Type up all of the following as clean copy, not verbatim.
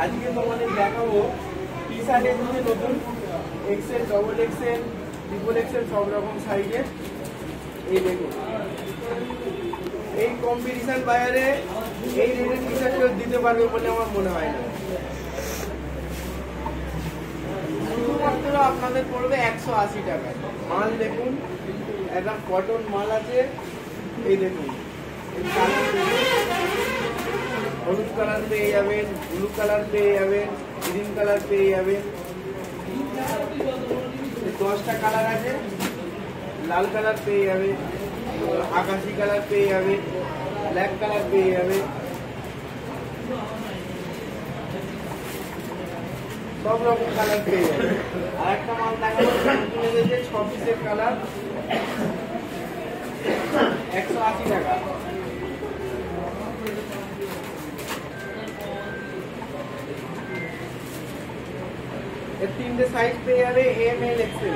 আজকে তোমাদের দেখাবো টি শার্টের মধ্যে নতুন XL, double XL, triple XL সব রকম সাইজের। এই দেখুন, এই কম্পিটিশন বাজারে এই রেটের টি শার্ট কেউ দিতে পারবে বলে আমার মনে হয় না। শুধুমাত্র আপনাদের পড়বে 180 টাকায়। মাল দেখুন, একদম কটন মাল আছে। এই দেখুন, হলুদ কালার পেয়ে যাবেন, ব্লু কালার পেয়ে যাবেন, গ্রিন কালার পেয়ে যাবেন। 10টা কালার আছে। লাল কালার পেয়ে যাবে, আকাশি কালার পেয়ে যাবে, ব্ল্যাক কালার পেয়ে যাবে, সব রকম কালার পেয়ে যাবে। আর একটা মাল দেখাবো, 6 পিসের কালার, 180 টাকা। এর 3টে সাইজ পেয়ে যাবে, এম, এল, এক্সেল।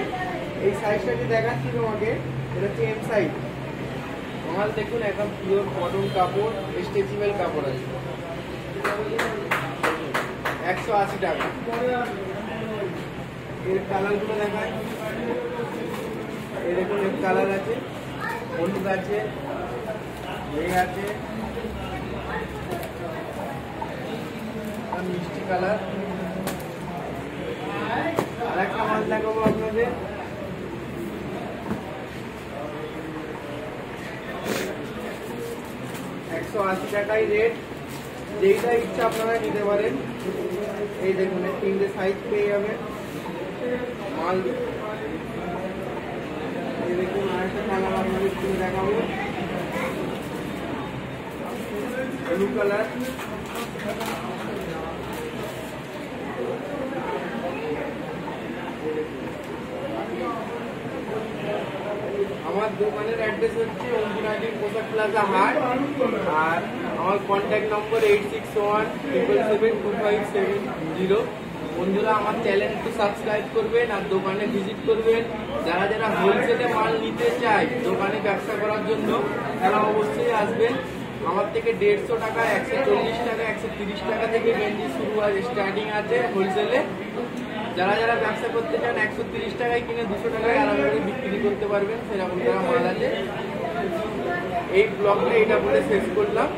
এই সাইজটা কি দেখাচ্ছি তোমাকে, এটা হচ্ছে এম সাইজ। মাল দেখুন, একদম পিওর কটন কাপড়, স্ট্রেচেবল কাপড় আছে। 180 টাকা। এর কালার গুলো দেখায়। এরকম এক কালার আছে, হলুদ আছে, গ্রে আছে, মিষ্টি কালার। আর একটা মাল দেখাবো আপনাদের, $180 টাকায় রেট। যেইটা ইচ্ছা আপনারা নিতে পারেন। এই দেখুন, 3টে সাইজ পেয়ে যাবেন মাল। এই দেখুন, আরেকটা কালার আপনাদের কিনে দেখাবো, ব্লু কালার। আমার দোকানের অ্যাড্রেস হচ্ছে অঙ্কুরাজি পোশাক প্লাজা হাট। আর আমার কন্ট্যাক্ট নম্বর 8617772570। বন্ধুরা, আমার চ্যানেল একটু সাবস্ক্রাইব করবেন আর দোকানে ভিজিট করবেন। যারা যারা হোলসেলে মাল নিতে চায় দোকানে ব্যবসা করার জন্য, তারা অবশ্যই আসবেন। আমার থেকে 150 টাকা, 140 টাকা, 130 টাকা থেকে গেঞ্জি শুরু আছে, স্টার্টিং আছে হোলসেলে। যারা যারা ব্যবসা করতে চান 130 টাকায় কিনে 200 টাকায় আরামভাবে বিক্রি করতে পারবেন, সেরকম যারা মাল আছে। এই ব্লগটা এটা বলে শেষ করলাম।